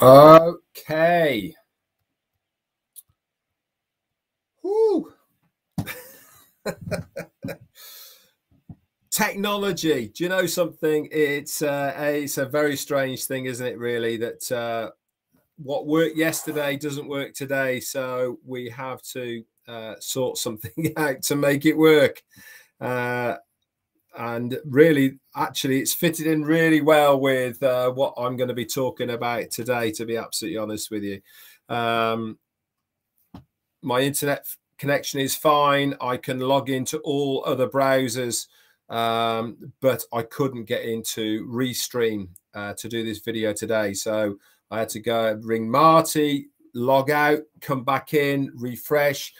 Okay. Woo. Technology. Do you know something? It's a very strange thing, isn't it? Really, that what worked yesterday doesn't work today. So we have to sort something out to make it work. And really, actually, it's fitted in really well with what I'm going to be talking about today, to be absolutely honest with you. My internet connection is fine. I can log into all other browsers, but I couldn't get into Restream to do this video today. So I had to go ring Marty, log out, come back in, refresh,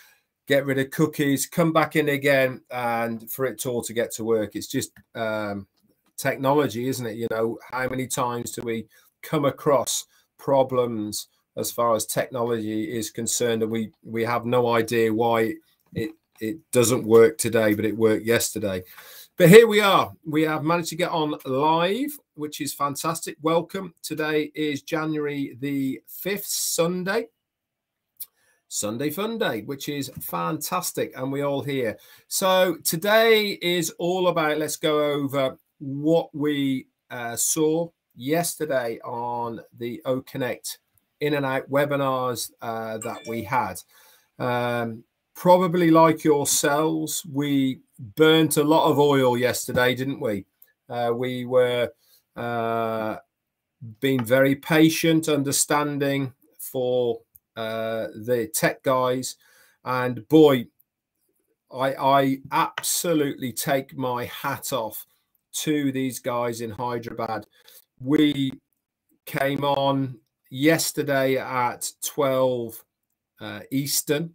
get rid of cookies, come back in again, and for it all to get to work. It's just technology, isn't it? You know, how many times do we come across problems as far as technology is concerned, and we have no idea why it doesn't work today, but it worked yesterday. But here we are. We have managed to get on live, which is fantastic. Welcome. Today is January the 5th, Sunday Fun Day, which is fantastic, and we're all here. So today is all about, let's go over what we saw yesterday on the OConnect in and out webinars that we had. Probably like yourselves, we burnt a lot of oil yesterday, didn't we? We were being very patient, understanding for the tech guys, and boy, I absolutely take my hat off to these guys in Hyderabad. We came on yesterday at 12 Eastern,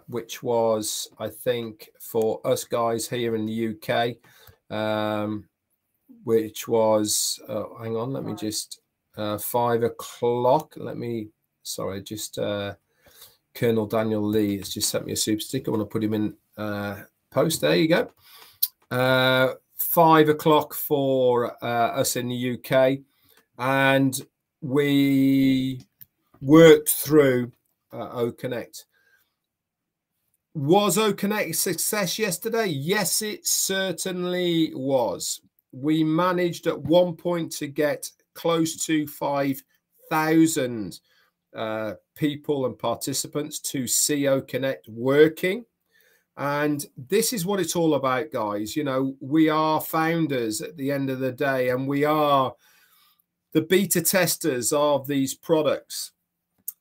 which was, I think, for us guys here in the UK, which was hang on, let me just 5 o'clock. Let me, sorry, just Colonel Daniel Lee has just sent me a super sticker. I want to put him in post. There you go. 5 o'clock for us in the UK, and we worked through OConnect. Was OConnect a success yesterday? Yes, it certainly was. We managed at one point to get close to 5,000 people and participants to see OConnect working. And this is what it's all about, guys. You know, we are founders at the end of the day, and we are the beta testers of these products.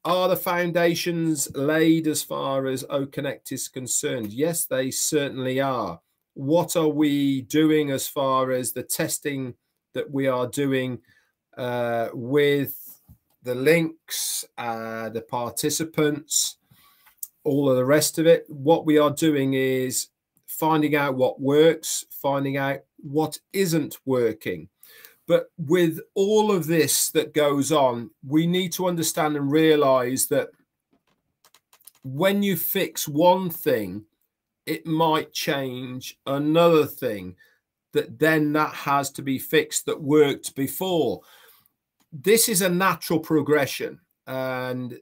Are the foundations laid as far as OConnect is concerned? Yes, they certainly are. What are we doing as far as the testing that we are doing with the links, the participants, all of the rest of it? What we are doing is finding out what works, finding out what isn't working. But with all of this that goes on, we need to understand and realize that when you fix one thing, it might change another thing that has to be fixed that worked before. This is a natural progression, and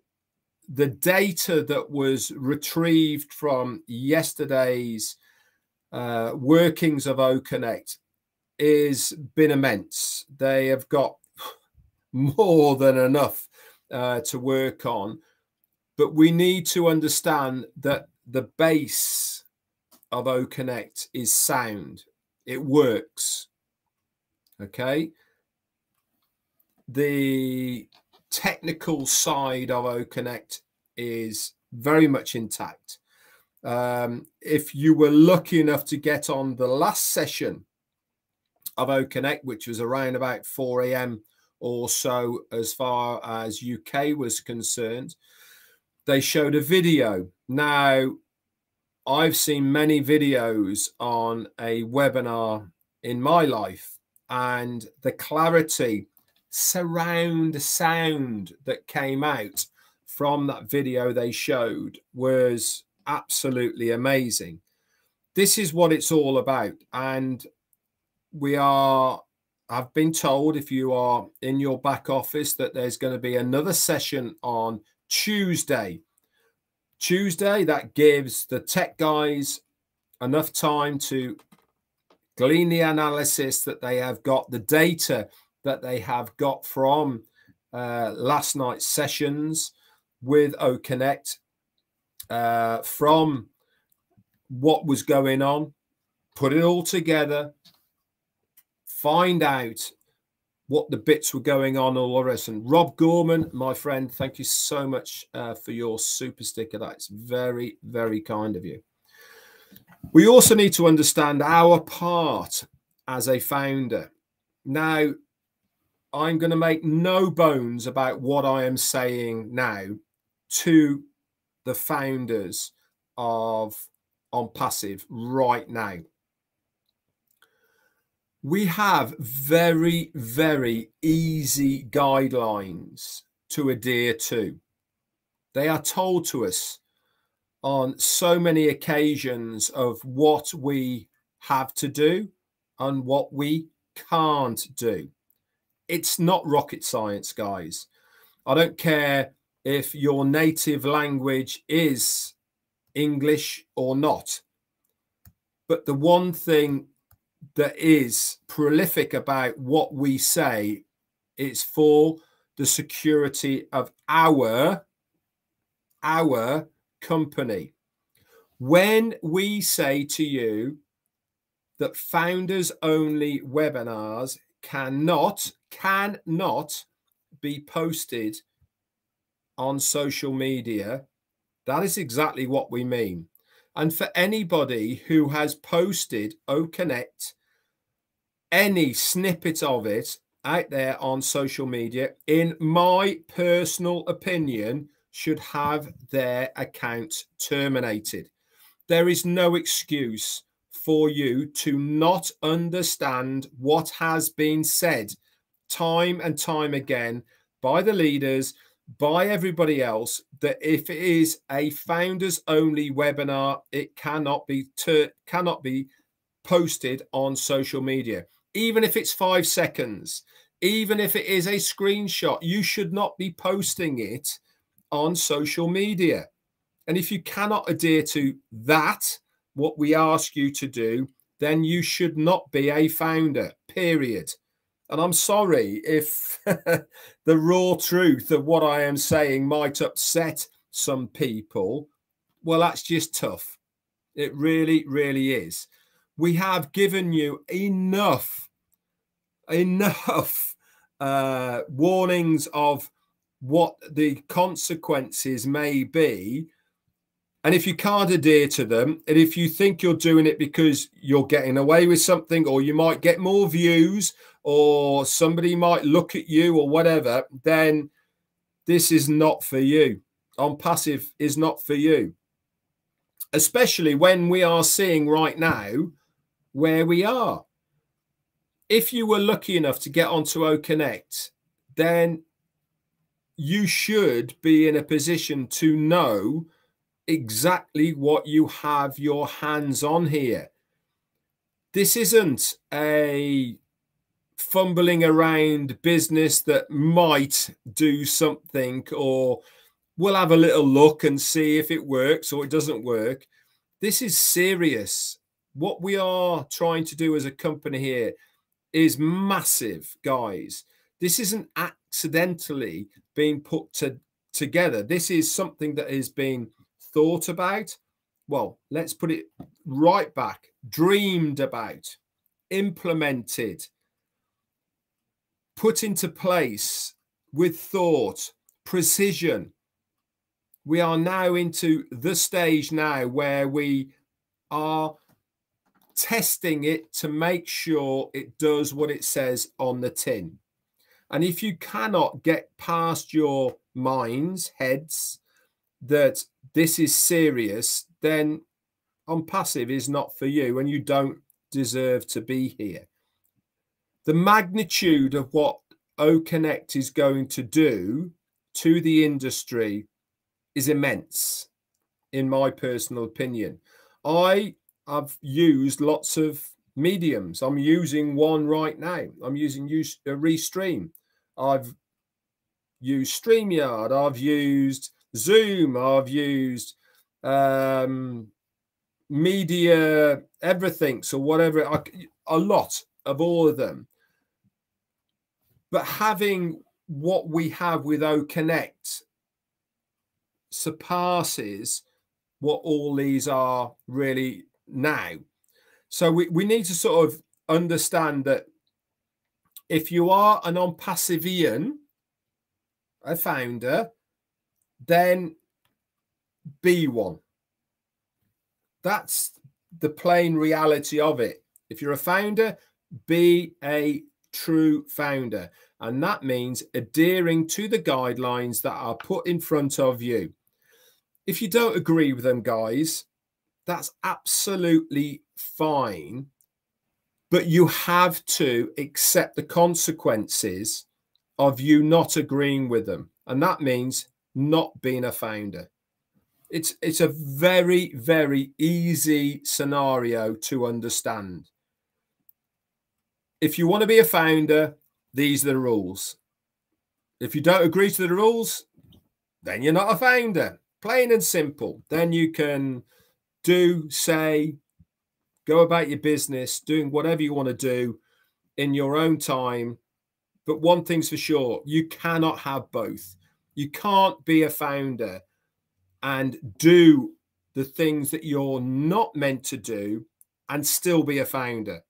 the data that was retrieved from yesterday's workings of OConnect is been immense. They have got more than enough to work on, but we need to understand that the base of OConnect is sound. It works. Okay. The technical side of OConnect is very much intact. If you were lucky enough to get on the last session of OConnect, which was around about 4 a.m. or so as far as UK was concerned, they showed a video. Now, I've seen many videos on a webinar in my life, and the clarity, surround sound that came out from that video they showed was absolutely amazing. This is what it's all about, and we are I've been told, if you are in your back office, that there's going to be another session on Tuesday. That gives the tech guys enough time to glean the analysis that they have got, the data that they have got from last night's sessions with OConnect, from what was going on, put it all together, find out what the bits were going on, all the rest. And Rob Gorman, my friend, thank you so much for your super sticker. That's very, very kind of you. We also need to understand our part as a founder. Now, I'm going to make no bones about what I am saying now to the founders of ONPASSIVE right now. We have very, very easy guidelines to adhere to. They are told to us on so many occasions of what we have to do and what we can't do. It's not rocket science, guys. I don't care if your native language is English or not. But the one thing that is prolific about what we say is for the security of our company. When we say to you that founders only webinars cannot be posted on social media, that is exactly what we mean. And for anybody who has posted OConnect, any snippet of it out there on social media, in my personal opinion, should have their account terminated. There is no excuse for you to not understand what has been said time and time again by the leaders, by everybody else, that if it is a founders only webinar, it cannot be posted on social media. Even if it's 5 seconds, even if it is a screenshot, you should not be posting it on social media. And if you cannot adhere to that, what we ask you to do, then you should not be a founder, period. And I'm sorry if the raw truth of what I am saying might upset some people. Well, that's just tough. It really, really is. We have given you enough warnings of what the consequences may be. And if you can't adhere to them, and if you think you're doing it because you're getting away with something, or you might get more views, or somebody might look at you or whatever, then this is not for you. ONPASSIVE is not for you. Especially when we are seeing right now where we are. If you were lucky enough to get onto OConnect, then you should be in a position to know exactly what you have your hands on here. This isn't a fumbling around business that might do something, or we'll have a little look and see if it works or it doesn't work. This is serious. What we are trying to do as a company here is massive, guys. This isn't accidentally being put together. This is something that has been thought about. Well, let's put it right back. Dreamed about, implemented, put into place with thought, precision. We are now into the stage now where we are testing it to make sure it does what it says on the tin. And if you cannot get past your minds, heads, that this is serious, then ONPASSIVE is not for you, and you don't deserve to be here. The magnitude of what OConnect is going to do to the industry is immense, in my personal opinion. I've used lots of mediums. I'm using one right now. I'm using Restream. I've used StreamYard. I've used Zoom. I've used media, everything. So whatever, a lot of all of them. But having what we have with OConnect surpasses what all these are really now. So we need to sort of understand that if you are an ONPASSIVEan, a founder, then be one. That's the plain reality of it. If you're a founder, be a true founder. And that means adhering to the guidelines that are put in front of you. If you don't agree with them, guys, that's absolutely fine. But you have to accept the consequences of you not agreeing with them. And that means not being a founder. It's a very, very easy scenario to understand. If you want to be a founder, these are the rules. If you don't agree to the rules, then you're not a founder. Plain and simple. Then you can do, say, go about your business, doing whatever you want to do in your own time. But one thing's for sure, you cannot have both. You can't be a founder and do the things that you're not meant to do and still be a founder.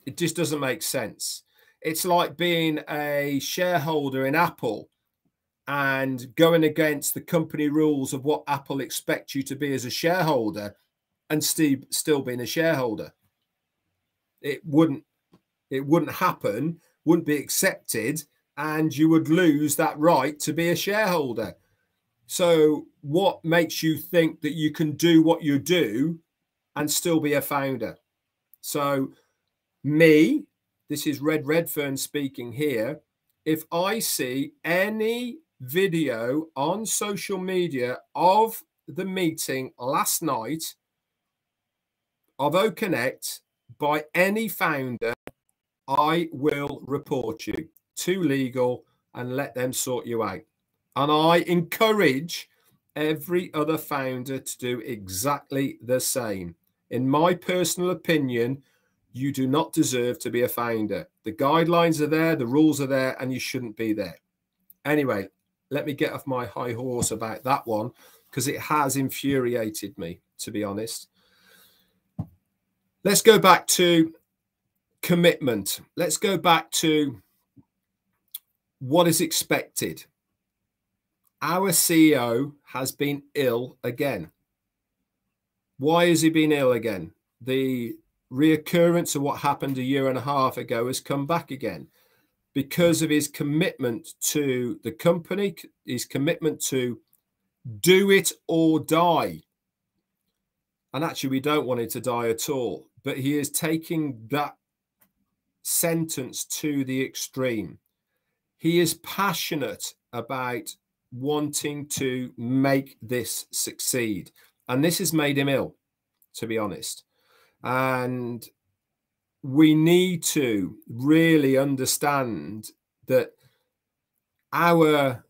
It just doesn't make sense. It's like being a shareholder in Apple and going against the company rules of what Apple expects you to be as a shareholder and still being a shareholder. It wouldn't happen, wouldn't be accepted, and you would lose that right to be a shareholder. So what makes you think that you can do what you do and still be a founder? So me, this is Red Redfern speaking here. If I see any video on social media of the meeting last night of OConnect by any founder, I will report you to legal and let them sort you out. And I encourage every other founder to do exactly the same. In my personal opinion, you do not deserve to be a founder. The guidelines are there, the rules are there, and you shouldn't be there. Anyway, let me get off my high horse about that one because it has infuriated me, to be honest. Let's go back to commitment. Let's go back to what is expected. Our CEO has been ill again. Why has he been ill again? The reoccurrence of what happened a year and a half ago has come back again because of his commitment to the company, his commitment to do it or die. And actually, we don't want him to die at all, but he is taking that sentence to the extreme. He is passionate about wanting to make this succeed. And this has made him ill, to be honest. And we need to really understand that our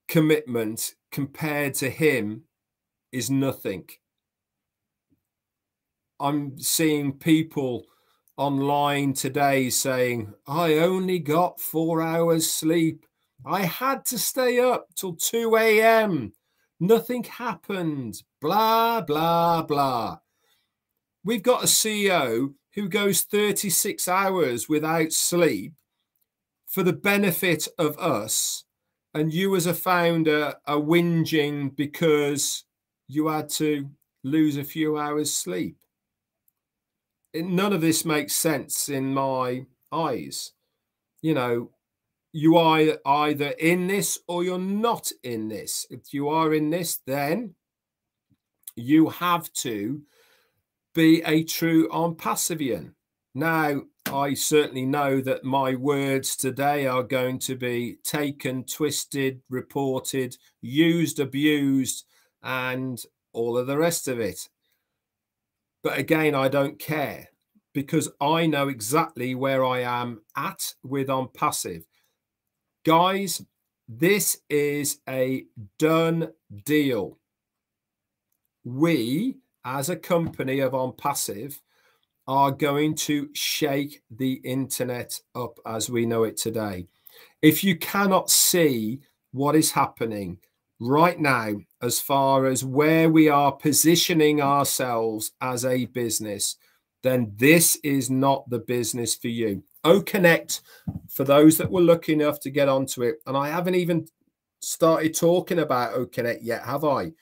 commitment compared to him is nothing. I'm seeing people online today saying, I only got 4 hours sleep. I had to stay up till 2 a.m. Nothing happened. Blah, blah, blah. We've got a CEO who goes 36 hours without sleep for the benefit of us. And you as a founder are whinging because you had to lose a few hours sleep. None of this makes sense in my eyes. You know, you are either in this or you're not in this. If you are in this, then you have to be a true ONPASSIVEan. Now, I certainly know that my words today are going to be taken, twisted, reported, used, abused, and all of the rest of it. But again, I don't care. because I know exactly where I am at with ONPASSIVE. Guys, this is a done deal. We, as a company of ONPASSIVE, are going to shake the internet up as we know it today. If you cannot see what is happening right now as far as where we are positioning ourselves as a business, then this is not the business for you. OConnect, for those that were lucky enough to get onto it, and I haven't even started talking about OConnect yet, have I?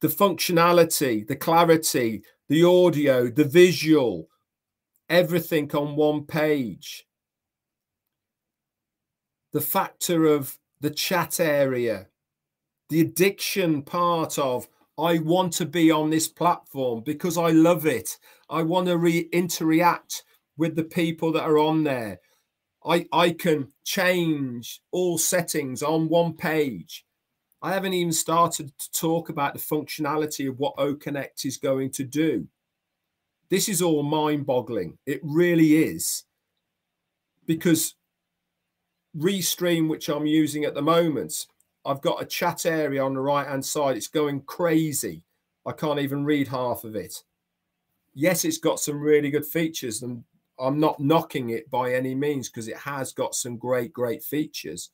The functionality, the clarity, the audio, the visual, everything on one page. The factor of the chat area, the addiction part of, I want to be on this platform because I love it. I want to interact with the people that are on there. I can change all settings on one page. I haven't even started to talk about the functionality of what OConnect is going to do. This is all mind-boggling. It really is. Because Restream, which I'm using at the moment, I've got a chat area on the right-hand side. It's going crazy. I can't even read half of it. Yes, it's got some really good features, and I'm not knocking it by any means because it has got some great features.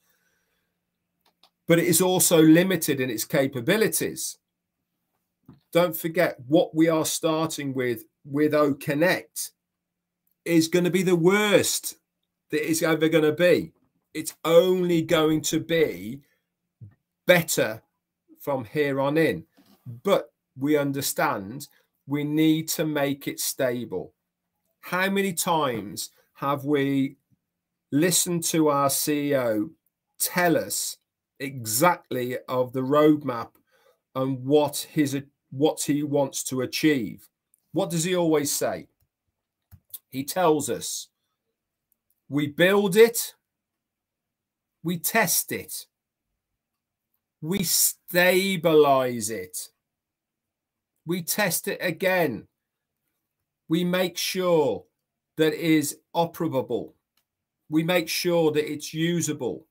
But it is also limited in its capabilities. Don't forget what we are starting with OConnect is going to be the worst that it's ever going to be. It's only going to be better from here on in. But we understand we need to make it stable. How many times have we listened to our CEO tell us exactly of the roadmap and what he wants to achieve? What does he always say? He tells us we build it, we test it, we stabilize it, we test it again, we make sure that it is operable, we make sure that it's usable,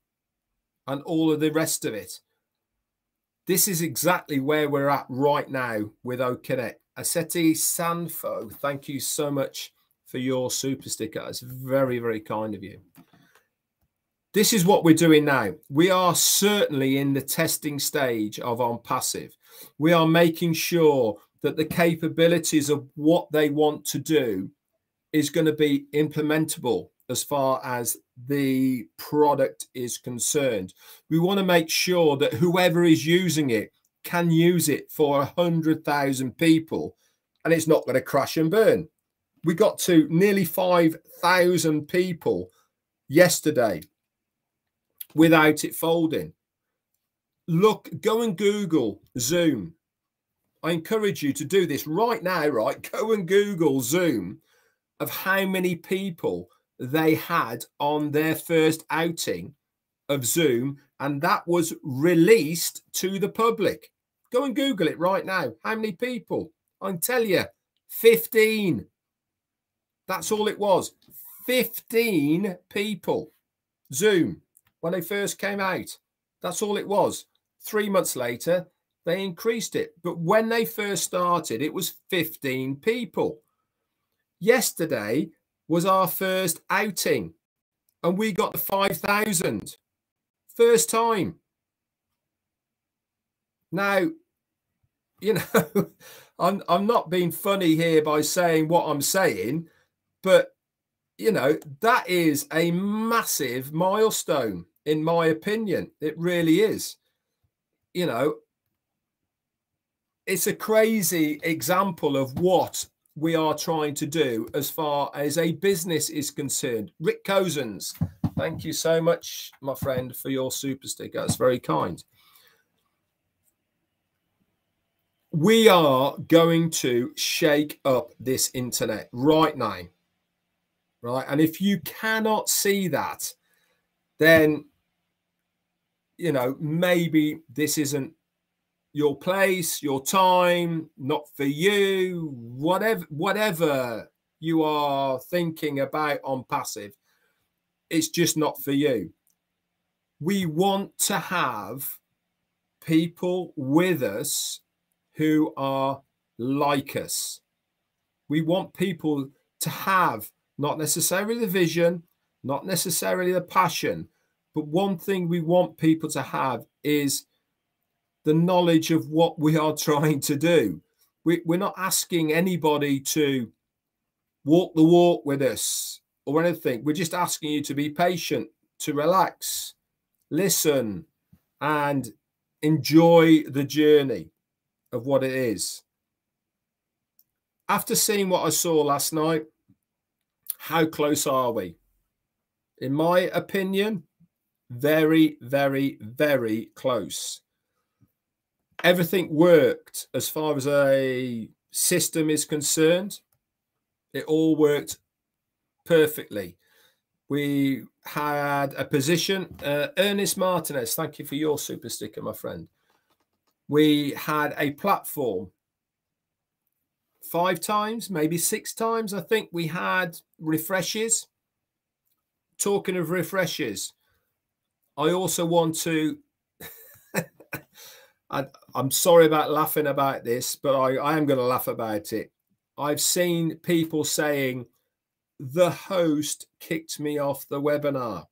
and all of the rest of it. This is exactly where we're at right now with OConnect. Aseti Sanfo, thank you so much for your super sticker. It's very kind of you. This is what we're doing now. We are certainly in the testing stage of ONPASSIVE. We are making sure that the capabilities of what they want to do is going to be implementable as far as the product is concerned. We want to make sure that whoever is using it can use it for 100,000 people and it's not going to crash and burn. We got to nearly 5,000 people yesterday without it folding. Look, go and Google Zoom. I encourage you to do this right now, right? Go and Google Zoom of how many people they had on their first outing of Zoom, and that was released to the public. Go and Google it right now. How many people? I can tell you, 15. That's all it was. 15 people. Zoom, when they first came out. That's all it was. 3 months later, they increased it. But when they first started, it was 15 people. Yesterday was our first outing, and we got the 5,000. First time. Now, you know, I'm not being funny here by saying what I'm saying, but, you know, that is a massive milestone, in my opinion. It really is. You know, it's a crazy example of what we are trying to do as far as a business is concerned. Rick Cozens, thank you so much, my friend, for your super sticker. That's very kind. We are going to shake up this internet right now, right? And if you cannot see that, then, you know, maybe this isn't your place, your time, not for you, whatever you are thinking about on passive, it's just not for you. We want to have people with us who are like us. We want people to have not necessarily the vision, not necessarily the passion, but one thing we want people to have is the knowledge of what we are trying to do. We're not asking anybody to walk the walk with us or anything. We're just asking you to be patient, to relax, listen, and enjoy the journey of what it is. After seeing what I saw last night, how close are we? In my opinion, very, very, very close. Everything worked as far as a system is concerned. It all worked perfectly. We had a position. Ernest Martinez, thank you for your super sticker, my friend. We had a platform 5 times, maybe 6 times. I think we had refreshes. Talking of refreshes, I also want to I'm sorry about laughing about this, but I am going to laugh about it. I've seen people saying the host kicked me off the webinar.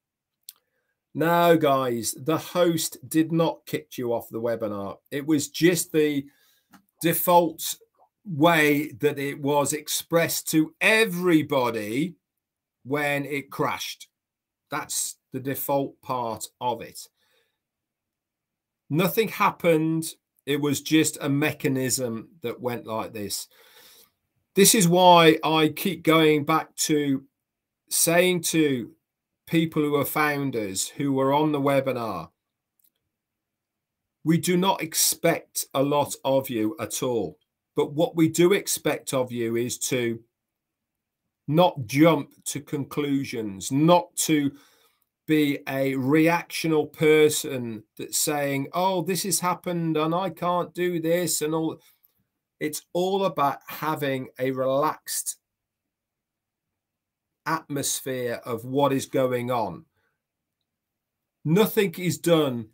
No, guys, the host did not kick you off the webinar. It was just the default way that it was expressed to everybody when it crashed. That's the default part of it. Nothing happened. It was just a mechanism that went like this. This is why I keep going back to saying to people who are founders who were on the webinar, we do not expect a lot of you at all. But what we do expect of you is to not jump to conclusions, not to be a reactional person that's saying, oh, this has happened and I can't do this and all. It's all about having a relaxed atmosphere of what is going on. Nothing is done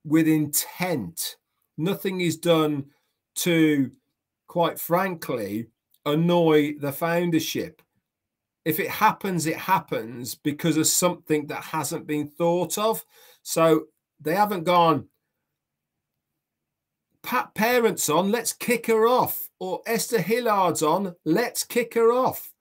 with intent. Nothing is done to, quite frankly, annoy the foundership. If it happens, it happens because of something that hasn't been thought of. So they haven't gone, Pat Parent's on, let's kick her off. Or Esther Hillard's on, let's kick her off.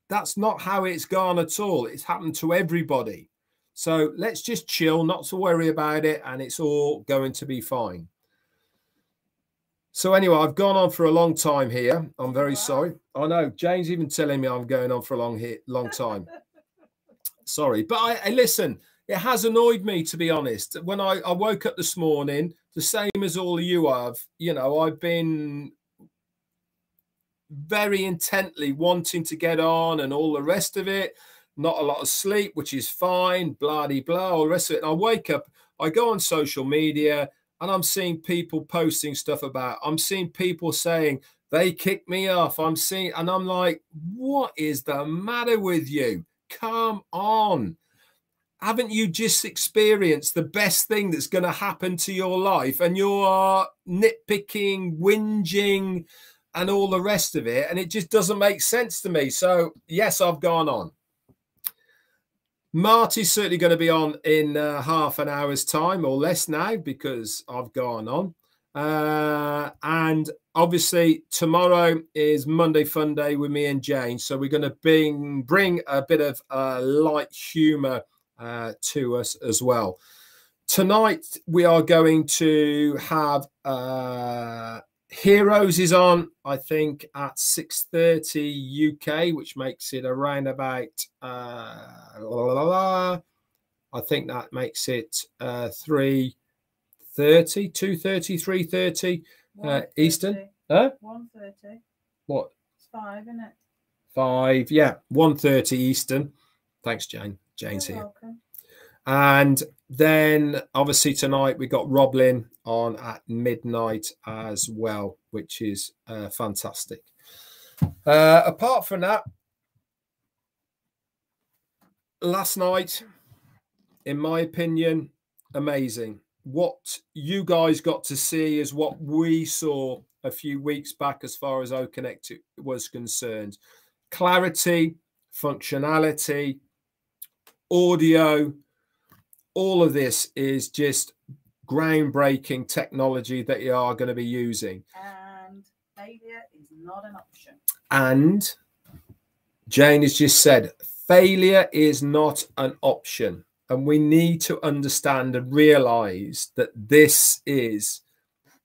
That's not how it's gone at all. It's happened to everybody. So let's just chill, not to worry about it, and it's all going to be fine. So anyway, I've gone on for a long time here. I'm very sorry. I know Jane's even telling me I'm going on for a long time. Sorry, but I listen. It has annoyed me, to be honest. When I woke up this morning, the same as all of you have. You know, I've been very intently wanting to get on and all the rest of it. Not a lot of sleep, which is fine. Blah de blah, all the rest of it. And I wake up. I go on social media. And I'm seeing people posting stuff about, I'm seeing people saying they kicked me off. I'm seeing, and I'm like, what is the matter with you? Come on. Haven't you just experienced the best thing that's going to happen to your life? And you are nitpicking, whinging, and all the rest of it. And it just doesn't make sense to me. So yes, I've gone on. Marty's certainly going to be on in half an hour's time or less now because I've gone on. And obviously tomorrow is Monday Fun Day with me and Jane. So we're going to bring a bit of light humor to us as well. Tonight we are going to have Heroes is on, I think, at 6:30 UK, which makes it around about I think that makes it 3:30, 2:30, 3:30 Eastern. 1:30. What? It's 5, isn't it? 5, yeah, 1:30 Eastern. Thanks, Jane. Jane's You're here. welcome. And then obviously tonight we got Roblin on at midnight as well, which is fantastic. Apart from that, last night, in my opinion, amazing. What you guys got to see is what we saw a few weeks back as far as OConnect was concerned. Clarity, functionality, audio, all of this is just groundbreaking technology that you are going to be using. And failure is not an option. And Jane has just said, failure is not an option. And we need to understand and realize that this is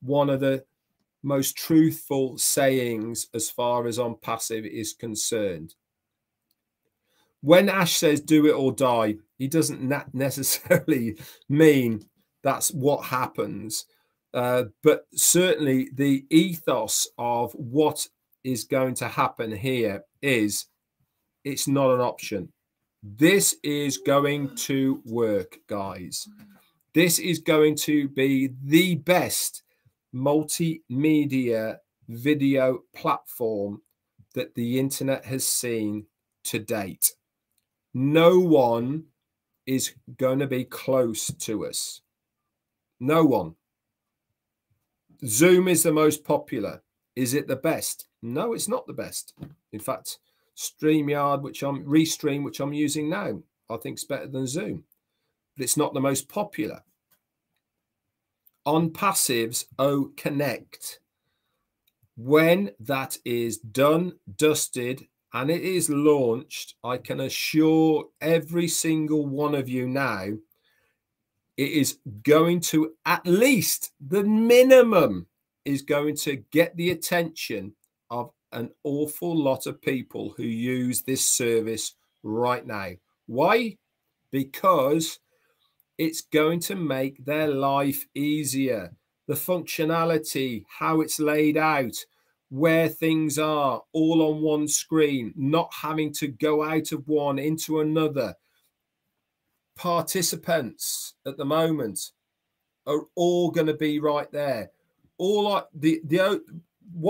one of the most truthful sayings as far as ONPASSIVE is concerned. When Ash says do it or die, he doesn't necessarily mean that's what happens. But certainly the ethos of what is going to happen here is it's not an option. This is going to work, guys. This is going to be the best multimedia video platform that the internet has seen to date. No one is going to be close to us. No one. Zoom is the most popular. Is it the best? No, it's not the best. In fact, StreamYard, Restream, which I'm using now, I think is better than Zoom, but it's not the most popular. ONPASSIVE's OConnect, when that is done, dusted, and it is launched, I can assure every single one of you now, it is going to, at least the minimum, is going to get the attention of an awful lot of people who use this service right now. Why? Because it's going to make their life easier. The functionality, how it's laid out, where things are all on one screen, not having to go out of one into another. Participants at the moment are all going to be right there. What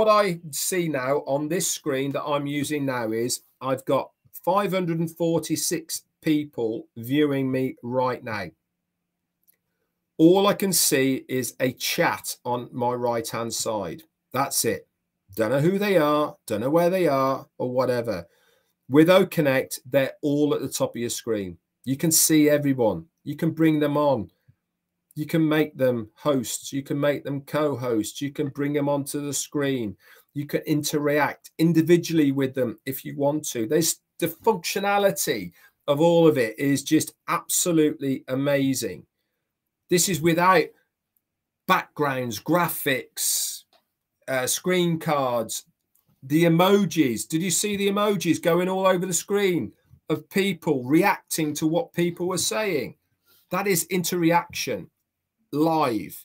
I see now on this screen that I'm using now is I've got 546 people viewing me right now. All I can see is a chat on my right hand side. That's it. Don't know who they are, don't know where they are or whatever. With OConnect, they're all at the top of your screen. You can see everyone. You can bring them on. You can make them hosts. You can make them co-hosts. You can bring them onto the screen. You can interact individually with them if you want to. There's the functionality of all of it is just absolutely amazing. This is without backgrounds, graphics, screen cards, the emojis. Did you see the emojis going all over the screen of people reacting to what people were saying? That is interaction live.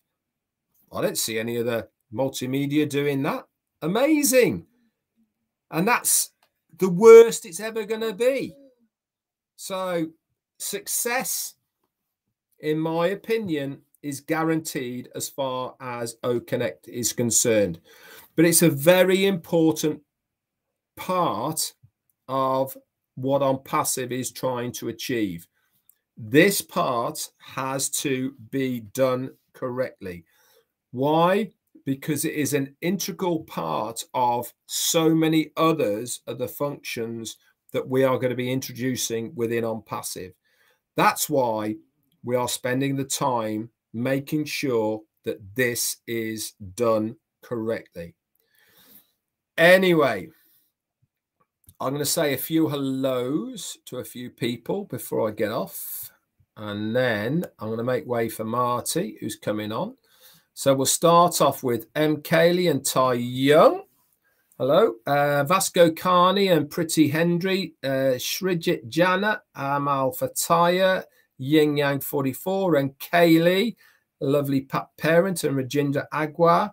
I don't see any other multimedia doing that. Amazing. And that's the worst it's ever going to be. So success, in my opinion, is guaranteed as far as OConnect is concerned. But it's a very important part of what ONPASSIVE is trying to achieve. This part has to be done correctly. Why? Because it is an integral part of so many others of the functions that we are going to be introducing within ONPASSIVE. That's why we are spending the time making sure that this is done correctly. Anyway, I'm going to say a few hellos to a few people before I get off. And then I'm going to make way for Marty, who's coming on. So we'll start off with M. Kaylee and Tai Young. Hello. Vasco Carney and Pretty Hendry. Shrijit Jana, Amal Fataya, Yin Yang 44, and Kaylee. Lovely Pat Parent and Rajindra Agwa.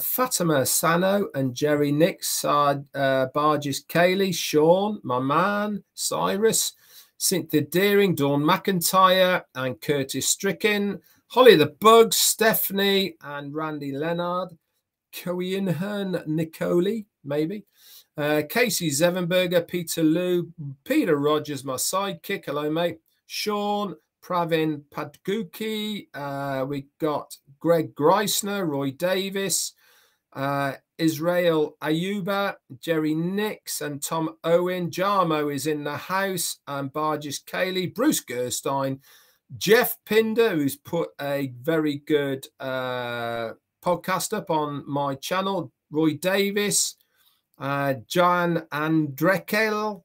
Fatima Sano and Jerry Nix, Barges Kaylee, Sean, my man, Cyrus, Cynthia Deering, Dawn McIntyre and Curtis Stricken, Holly the Bugs, Stephanie and Randy Leonard, Coinhan Nicoli, maybe. Casey Zevenberger, Peter Lou, Peter Rogers, my sidekick. Hello, mate. Sean, Pravin Padguki. We got Greg Greisner, Roy Davis, Israel Ayuba, Jerry Nix, and Tom Owen. Jarmo is in the house, and Barges Cayley, Bruce Gerstein, Jeff Pinder, who's put a very good podcast up on my channel, Roy Davis, Jan Andrekel,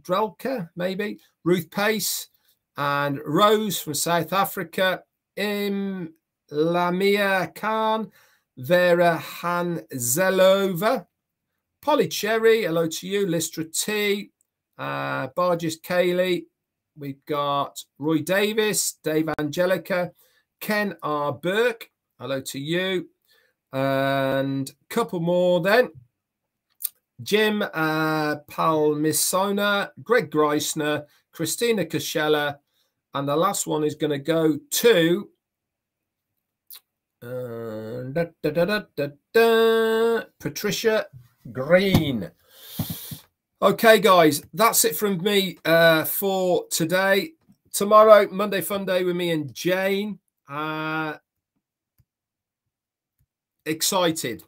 Drelka, maybe, Ruth Pace, and Rose from South Africa, Lamia Khan, Vera Hanzelova, Polly Cherry, hello to you, Listra T, Barges Cayley, we've got Roy Davis, Dave Angelica, Ken R. Burke, hello to you, and a couple more then. Jim Palmisona, Greg Greisner, Christina Kashella, and the last one is going to go to Patricia Green. Okay, guys, that's it from me for today. Tomorrow, Monday Fun Day with me and Jane. Excited,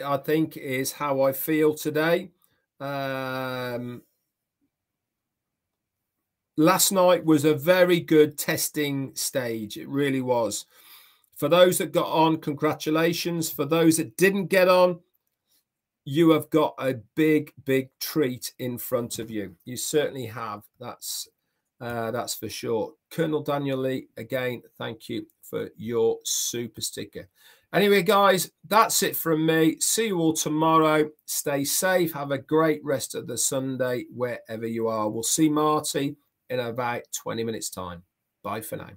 I think, is how I feel today. Last night was a very good testing stage. It really was. For those that got on, congratulations. For those that didn't get on, you have got a big, big treat in front of you. You certainly have. That's for sure. Colonel Daniel Lee, again, thank you for your super sticker. Anyway, guys, that's it from me. See you all tomorrow. Stay safe. Have a great rest of the Sunday, wherever you are. We'll see Marty in about 20 minutes' time. Bye for now.